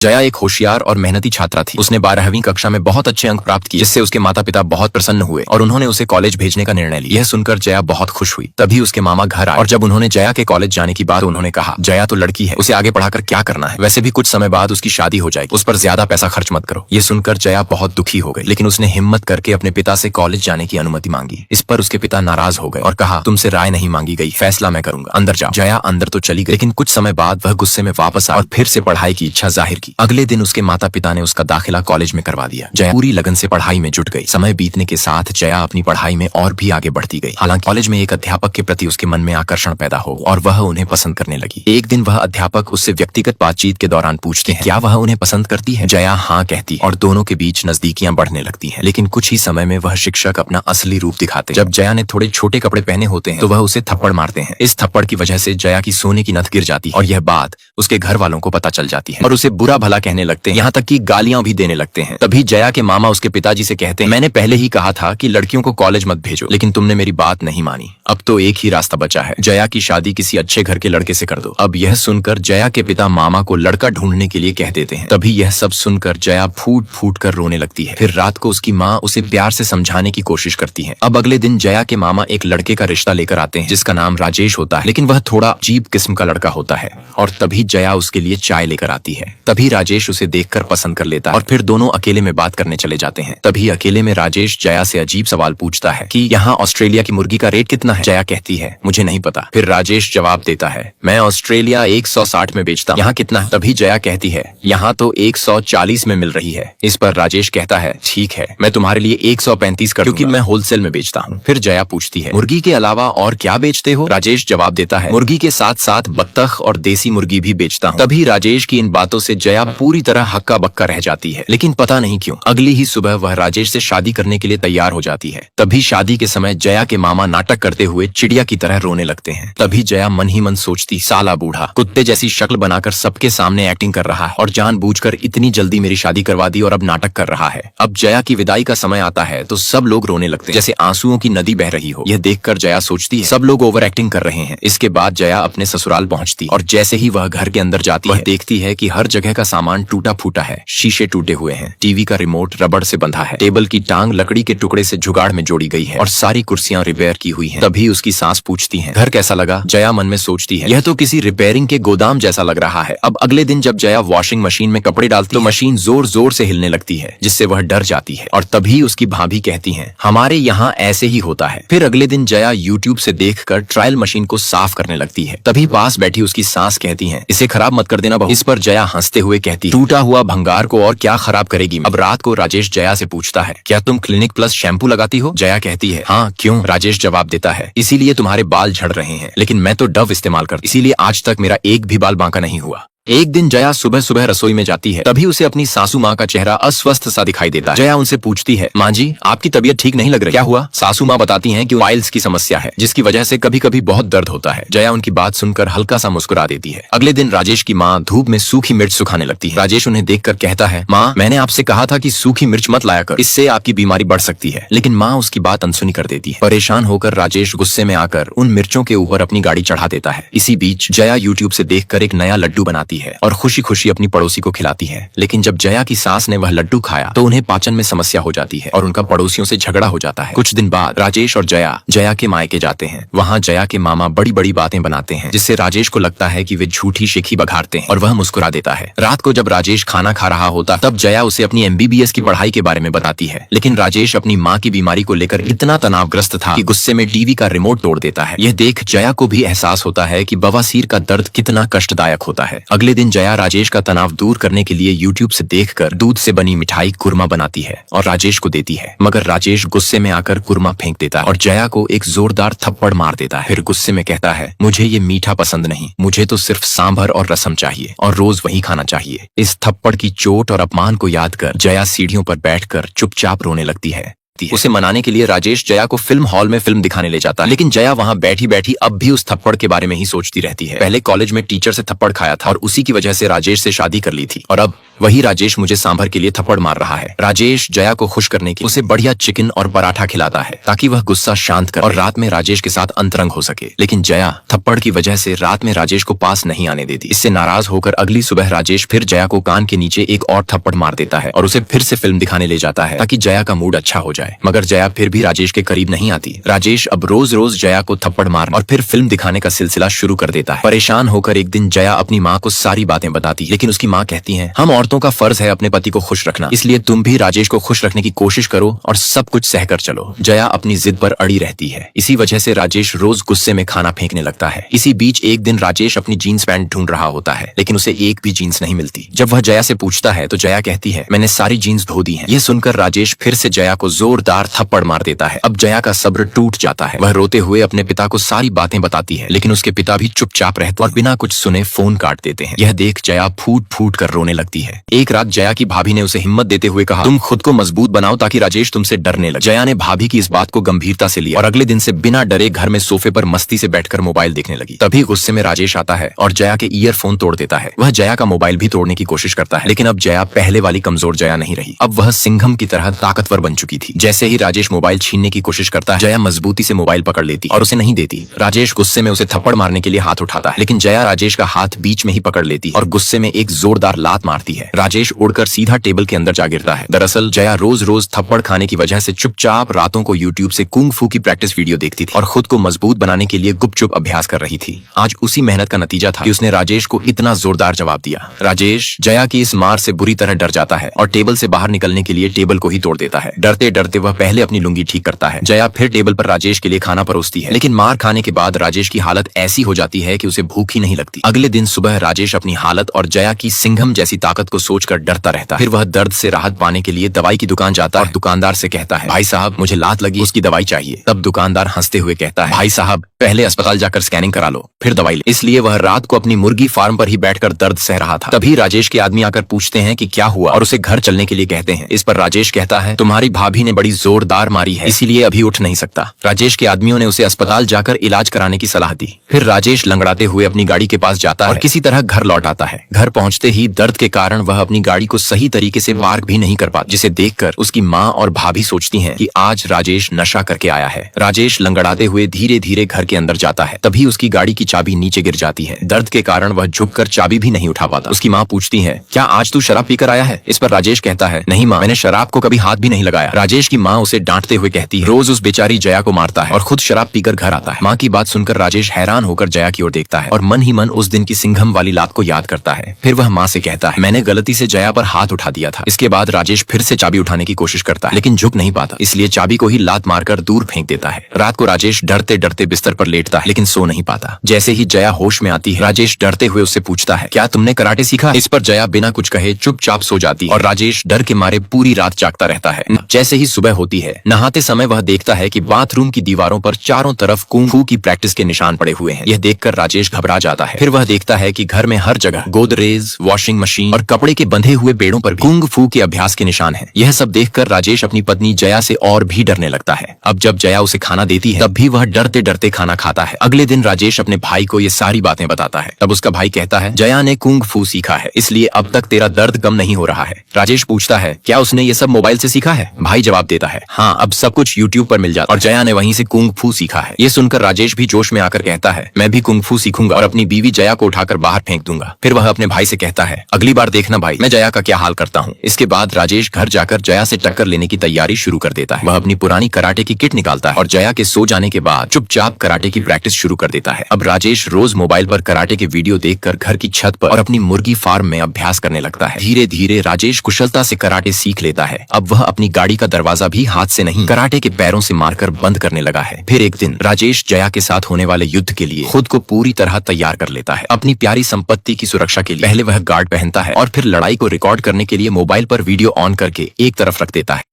जया एक होशियार और मेहनती छात्रा थी। उसने 12वीं कक्षा में बहुत अच्छे अंक प्राप्त किए, जिससे उसके माता पिता बहुत प्रसन्न हुए और उन्होंने उसे कॉलेज भेजने का निर्णय लिया। यह सुनकर जया बहुत खुश हुई। तभी उसके मामा घर आए और जब उन्होंने जया के कॉलेज जाने की बात, उन्होंने कहा, जया तो लड़की है, उसे आगे पढ़ाकर क्या करना है, वैसे भी कुछ समय बाद उसकी शादी हो जाएगी, उस पर ज्यादा पैसा खर्च मत करो। ये सुनकर जया बहुत दुखी हो गई, लेकिन उसने हिम्मत करके अपने पिता से कॉलेज जाने की अनुमति मांगी। इस पर उसके पिता नाराज हो गए और कहा, तुमसे राय नहीं मांगी गई, फैसला मैं करूंगा, अंदर जाओ। जया अंदर तो चली गई, लेकिन कुछ समय बाद वह गुस्से में वापस आई और फिर से पढ़ाई की इच्छा जाहिर की। अगले दिन उसके माता पिता ने उसका दाखिला कॉलेज में करवा दिया। जया पूरी लगन से पढ़ाई में जुट गई। समय बीतने के साथ जया अपनी पढ़ाई में और भी आगे बढ़ती गई। हालांकि कॉलेज में एक अध्यापक के प्रति उसके मन में आकर्षण पैदा हो और वह उन्हें पसंद करने लगी। एक दिन वह अध्यापक उससे व्यक्तिगत बातचीत के दौरान पूछते हैं, क्या वह उन्हें पसंद करती है? जया हाँ कहती और दोनों के बीच नजदीकियां बढ़ने लगती हैं। लेकिन कुछ ही समय में वह शिक्षक अपना असली रूप दिखाते हैं। जब जया ने थोड़े छोटे कपड़े पहने होते हैं तो वह उसे थप्पड़ मारते हैं। इस थप्पड़ की वजह से जया की सोने की नथ गिर जाती है और यह बात उसके घर वालों को पता चल जाती है और उसे बुरा भला कहने लगते हैं, यहाँ तक कि गालियां भी देने लगते हैं। तभी जया के मामा उसके पिताजी से कहते हैं, मैंने पहले ही कहा था कि लड़कियों को कॉलेज मत भेजो, लेकिन तुमने मेरी बात नहीं मानी। अब तो एक ही रास्ता बचा है, जया की शादी किसी अच्छे घर के लड़के से कर दो। अब यह सुनकर जया के पिता मामा को लड़का ढूंढने के लिए कह देते हैं। तभी यह सब सुनकर जया फूट फूट कर रोने लगती है। फिर रात को उसकी माँ उसे प्यार से समझाने की कोशिश करती है। अब अगले दिन जया के मामा एक लड़के का रिश्ता लेकर आते हैं, जिसका नाम राजेश होता है, लेकिन वह थोड़ा अजीब किस्म का लड़का होता है। और तभी जया उसके लिए चाय लेकर आती है। तभी राजेश उसे देखकर पसंद कर लेता है और फिर दोनों अकेले में बात करने चले जाते हैं। तभी अकेले में राजेश जया से अजीब सवाल पूछता है कि यहाँ ऑस्ट्रेलिया की मुर्गी का रेट कितना है? जया कहती है, मुझे नहीं पता। फिर राजेश जवाब देता है, मैं ऑस्ट्रेलिया 160 में बेचता हूँ, यहाँ कितना है? तभी जया कहती है, यहाँ तो 140 में मिल रही है। इस पर राजेश कहता है, ठीक है, मैं तुम्हारे लिए 135 कर दूंगा, क्योंकि मैं होलसेल में बेचता हूँ। फिर जया पूछती है, मुर्गी के अलावा और क्या बेचते हो? राजेश जवाब देता है, मुर्गी के साथ साथ बत्तख और देसी मुर्गी भी बेचता हूँ। तभी राजेश की इन बातों से जया पूरी तरह हक्का बक्का रह जाती है, लेकिन पता नहीं क्यों अगली ही सुबह वह राजेश से शादी करने के लिए तैयार हो जाती है। तभी शादी के समय जया के मामा नाटक करते हुए चिड़िया की तरह रोने लगते हैं। तभी जया मन ही मन सोचती, साला बूढ़ा कुत्ते जैसी शक्ल बनाकर सबके सामने एक्टिंग कर रहा है और जानबूझकर इतनी जल्दी मेरी शादी करवा दी और अब नाटक कर रहा है। अब जया की विदाई का समय आता है तो सब लोग रोने लगते हैं, जैसे आंसुओं की नदी बह रही हो। यह देखकर जया सोचती है, सब लोग ओवर एक्टिंग कर रहे हैं। इसके बाद जया अपने ससुराल पहुंचती और जैसे ही वह घर के अंदर जाती है, देखती है कि हर जगह का सामान टूटा फूटा है। शीशे टूटे हुए हैं, टीवी का रिमोट रबड़ से बंधा है, टेबल की टांग लकड़ी के टुकड़े से जुगाड़ में जोड़ी गई है और सारी कुर्सियां रिपेयर की हुई हैं। तभी उसकी सास पूछती हैं, घर कैसा लगा? जया मन में सोचती है, यह तो किसी रिपेयरिंग के गोदाम जैसा लग रहा है। अब अगले दिन जब जया वॉशिंग मशीन में कपड़े डालती तो मशीन जोर जोर से हिलने लगती है, जिससे वह डर जाती है और तभी उसकी भाभी कहती हैं, हमारे यहाँ ऐसे ही होता है। फिर अगले दिन जया यूट्यूब से देखकर ट्रायल मशीन को साफ करने लगती है। तभी पास बैठी उसकी सास कहती है, इसे खराब मत कर देना बहू। इस पर जया हंसते हुए कहती, टूटा हुआ भंगार को और क्या खराब करेगी। अब रात को राजेश जया से पूछता है, क्या तुम क्लिनिक प्लस शैम्पू लगाती हो? जया कहती है, हाँ क्यों? राजेश जवाब देता है, इसीलिए तुम्हारे बाल झड़ रहे हैं, लेकिन मैं तो डव इस्तेमाल करती, इसीलिए आज तक मेरा एक भी बाल बांका नहीं हुआ। एक दिन जया सुबह सुबह रसोई में जाती है। तभी उसे अपनी सासू माँ का चेहरा अस्वस्थ सा दिखाई देता है। जया उनसे पूछती है, माँ जी आपकी तबीयत ठीक नहीं लग रही, क्या हुआ? सासू माँ बताती हैं कि पाइल्स की समस्या है, जिसकी वजह से कभी कभी बहुत दर्द होता है। जया उनकी बात सुनकर हल्का सा मुस्कुरा देती है। अगले दिन राजेश की माँ धूप में सूखी मिर्च सुखाने लगती है। राजेश उन्हें देखकर कहता है, माँ मैंने आपसे कहा था कि सूखी मिर्च मत लाया कर, इससे आपकी बीमारी बढ़ सकती है, लेकिन माँ उसकी बात अनसुनी कर देती है। परेशान होकर राजेश गुस्से में आकर उन मिर्चों के ऊपर अपनी गाड़ी चढ़ा देता है। इसी बीच जया यूट्यूब से देखकर एक नया लड्डू बनाती है और खुशी खुशी अपनी पड़ोसी को खिलाती है। लेकिन जब जया की सास ने वह लड्डू खाया तो उन्हें पाचन में समस्या हो जाती है और उनका पड़ोसियों से झगड़ा हो जाता है। कुछ दिन बाद राजेश और जया के मायके जाते हैं। वहाँ जया के मामा बड़ी बड़ी बातें बनाते हैं, जिससे राजेश को लगता है कि वे झूठी शिखी बघारते हैं और वह मुस्कुरा देता है। रात को जब राजेश खाना खा रहा होता तब जया उसे अपनी MBBS की पढ़ाई के बारे में बताती है, लेकिन राजेश अपनी माँ की बीमारी को लेकर इतना तनावग्रस्त था कि गुस्से में टीवी का रिमोट तोड़ देता है। यह देख जया को भी एहसास होता है कि बवासीर का दर्द कितना कष्टदायक होता है। अगले दिन जया राजेश का तनाव दूर करने के लिए यूट्यूब से देखकर दूध से बनी मिठाई कुरमा बनाती है और राजेश को देती है, मगर राजेश गुस्से में आकर कुरमा फेंक देता है और जया को एक जोरदार थप्पड़ मार देता है। फिर गुस्से में कहता है, मुझे ये मीठा पसंद नहीं, मुझे तो सिर्फ सांभर और रसम चाहिए और रोज वही खाना चाहिए। इस थप्पड़ की चोट और अपमान को याद कर जया सीढ़ियों पर बैठकर चुपचाप रोने लगती है। लगती है। उसे मनाने के लिए राजेश जया को फिल्म हॉल में फिल्म दिखाने ले जाता है, लेकिन जया वहाँ बैठी बैठी अब भी उस थप्पड़ के बारे में ही सोचती रहती है। पहले कॉलेज में टीचर से थप्पड़ खाया था और उसी की वजह से राजेश से शादी कर ली थी, और अब वही राजेश मुझे सांभर के लिए थप्पड़ मार रहा है। राजेश जया को खुश करने के उसे बढ़िया चिकन और पराठा खिलाता है ताकि वह गुस्सा शांत कर और रात में राजेश के साथ अंतरंग हो सके, लेकिन जया थप्पड़ की वजह से रात में राजेश को पास नहीं आने देती। इससे नाराज होकर अगली सुबह राजेश फिर जया को कान के नीचे एक और थप्पड़ मार देता है और उसे फिर से फिल्म दिखाने ले जाता है ताकि जया का मूड अच्छा हो जाए, मगर जया फिर भी राजेश के करीब नहीं आती। राजेश अब रोज रोज जया को थप्पड़ मार और फिर फिल्म दिखाने का सिलसिला शुरू कर देता है। परेशान होकर एक दिन जया अपनी माँ को सारी बातें बताती, लेकिन उसकी माँ कहती है, हम औरतों का फर्ज है अपने पति को खुश रखना, इसलिए तुम भी राजेश को खुश रखने की कोशिश करो और सब कुछ सहकर चलो। जया अपनी जिद पर अड़ी रहती है। इसी वजह से राजेश रोज गुस्से में खाना फेंकने लगता है। इसी बीच एक दिन राजेश अपनी जीन्स पैंट ढूंढ रहा होता है, लेकिन उसे एक भी जीन्स नहीं मिलती। जब वह जया से पूछता है तो जया कहती है, मैंने सारी जीन्स धो दी हैं। यह सुनकर राजेश फिर से जया को जोरदार थप्पड़ मार देता है। अब जया का सब्र टूट जाता है। वह रोते हुए अपने पिता को सारी बातें बताती है, लेकिन उसके पिता भी चुपचाप रहते और बिना कुछ सुने फोन काट देते हैं। यह देख जया फूट फूट कर रोने लगती है। एक रात जया की भाभी ने उसे हिम्मत देते हुए कहा, तुम खुद को मजबूत बनाओ ताकि राजेश तुमसे डरने लगे। जया ने भाभी की इस बात को गंभीरता से लिया और अगले दिन से बिना डरे घर में सोफे पर मस्ती से बैठकर मोबाइल देखने लगी। तभी गुस्से में राजेश आता है और जया के ईयरफोन तोड़ देता है। वह जया का मोबाइल भी तोड़ने की कोशिश करता है, लेकिन अब जया पहले वाली कमजोर जया नहीं रही। अब वह सिंघम की तरह ताकतवर बन चुकी थी। जैसे ही राजेश मोबाइल छीनने की कोशिश करता है, जया मजबूती से मोबाइल पकड़ लेती और उसे नहीं देती। राजेश गुस्से में उसे थप्पड़ मारने के लिए हाथ उठाता है, लेकिन जया राजेश का हाथ बीच में ही पकड़ लेती और गुस्से में एक जोरदार लात मारती है। राजेश उड़कर सीधा टेबल के अंदर जा गिरता है। दरअसल जया रोज रोज थप्पड़ खाने की वजह से चुपचाप रातों को यूट्यूब से कुंग फू की प्रैक्टिस वीडियो देखती थी और खुद को मजबूत बनाने के लिए गुपचुप अभ्यास कर रही थी। आज उसी मेहनत का नतीजा था कि उसने राजेश को इतना जोरदार जवाब दिया। राजेश जया की इस मार से बुरी तरह डर जाता है और टेबल से बाहर निकलने के लिए टेबल को ही तोड़ देता है। डरते डरते वह पहले अपनी लुंगी ठीक करता है। जया फिर टेबल पर राजेश के लिए खाना परोसती है, लेकिन मार खाने के बाद राजेश की हालत ऐसी हो जाती है कि उसे भूख ही नहीं लगती। अगले दिन सुबह राजेश अपनी हालत और जया की सिंघम जैसी ताकत को सोचकर डरता रहता है। फिर वह दर्द से राहत पाने के लिए दवाई की दुकान जाता है और दुकानदार से कहता है, भाई साहब मुझे लात लगी, उसकी दवाई चाहिए। तब दुकानदार हंसते हुए कहता है, भाई साहब पहले अस्पताल जाकर स्कैनिंग करा लो, फिर दवाई ले। इसलिए वह रात को अपनी मुर्गी फार्म पर ही बैठकर दर्द सह रहा था। तभी राजेश के आदमी आकर पूछते हैं कि क्या हुआ और उसे घर चलने के लिए कहते हैं। इस पर राजेश कहता है, तुम्हारी भाभी ने बड़ी जोरदार मारी है, इसीलिए अभी उठ नहीं सकता। राजेश के आदमियों ने उसे अस्पताल जाकर इलाज कराने की सलाह दी। फिर राजेश लंगड़ाते हुए अपनी गाड़ी के पास जाता है और किसी तरह घर लौट आता है। घर पहुंचते ही दर्द के कारण वह अपनी गाड़ी को सही तरीके से पार्क भी नहीं कर पाता, जिसे देखकर उसकी माँ और भाभी सोचती हैं कि आज राजेश नशा करके आया है। राजेश लंगड़ाते हुए धीरे धीरे घर के अंदर जाता है। तभी उसकी गाड़ी की चाबी नीचे गिर जाती है। दर्द के कारण वह झुककर चाबी भी नहीं उठा पाता। उसकी माँ पूछती है, क्या आज तू शराब पीकर आया है? इस पर राजेश कहता है, नहीं माँ, मैंने शराब को कभी हाथ भी नहीं लगाया। राजेश की माँ उसे डांटते हुए कहती है, रोज उस बेचारी जया को मारता है और खुद शराब पीकर घर आता है। माँ की बात सुनकर राजेश हैरान होकर जया की ओर देखता है और मन ही मन उस दिन की सिंघम वाली लात को याद करता है। फिर वह माँ से कहता है, मैंने गलती से जया पर हाथ उठा दिया था। इसके बाद राजेश फिर से चाबी उठाने की कोशिश करता है, लेकिन झुक नहीं पाता, इसलिए चाबी को ही लात मारकर दूर फेंक देता है। रात को राजेश डरते डरते बिस्तर पर लेटता है, लेकिन सो नहीं पाता। जैसे ही जया होश में आती है, राजेश डरते हुए उससे पूछता है, क्या तुमने कराटे सीखा? इस पर जया बिना कुछ कहे चुपचाप सो जाती है और राजेश डर के मारे पूरी रात जागता रहता है। जैसे ही सुबह होती है, नहाते समय वह देखता है कि बाथरूम की दीवारों पर चारों तरफ कुंग फू की प्रैक्टिस के निशान पड़े हुए हैं। यह देखकर राजेश घबरा जाता है। फिर वह देखता है कि घर में हर जगह गोदरेज, वॉशिंग मशीन और कपड़े के बंधे हुए पेड़ों पर भी कुंग फू के अभ्यास के निशान हैं। यह सब देखकर राजेश अपनी पत्नी जया से और भी डरने लगता है। अब जब जया उसे खाना देती है, तब भी वह डरते डरते खाना खाता है। अगले दिन राजेश अपने भाई को ये सारी बातें बताता है। तब उसका भाई कहता है, जया ने कुंग फू सीखा है, इसलिए अब तक तेरा दर्द कम नहीं हो रहा है। राजेश पूछता है, क्या उसने ये सब मोबाइल से सीखा है? भाई जवाब देता है, हाँ, अब सब कुछ यूट्यूब पर मिल जाता और जया ने वहीं से कुंग फू सीखा है। ये सुनकर राजेश भी जोश में आकर कहता है, मैं भी कुंग फू सीखूंगा और अपनी बीवी जया को उठाकर बाहर फेंक दूंगा। फिर वह अपने भाई से कहता है, अगली बार देखना भाई, मैं जया का क्या हाल करता हूँ। इसके बाद राजेश घर जाकर जया से टक्कर लेने की तैयारी शुरू कर देता है। वह अपनी पुरानी कराटे की किट निकालता है और जया के सो जाने के बाद चुपचाप कराटे की प्रैक्टिस शुरू कर देता है। अब राजेश रोज मोबाइल पर कराटे के वीडियो देखकर घर की छत पर और अपनी मुर्गी फार्म में अभ्यास करने लगता है। धीरे धीरे राजेश कुशलता से कराटे सीख लेता है। अब वह अपनी गाड़ी का दरवाजा भी हाथ से नहीं, कराटे के पैरों से मारकर बंद करने लगा है। फिर एक दिन राजेश जया के साथ होने वाले युद्ध के लिए खुद को पूरी तरह तैयार कर लेता है। अपनी प्यारी संपत्ति की सुरक्षा के लिए पहले वह गार्ड पहनता है और फिर लड़ाई को रिकॉर्ड करने के लिए मोबाइल पर वीडियो ऑन करके एक तरफ रख देता है।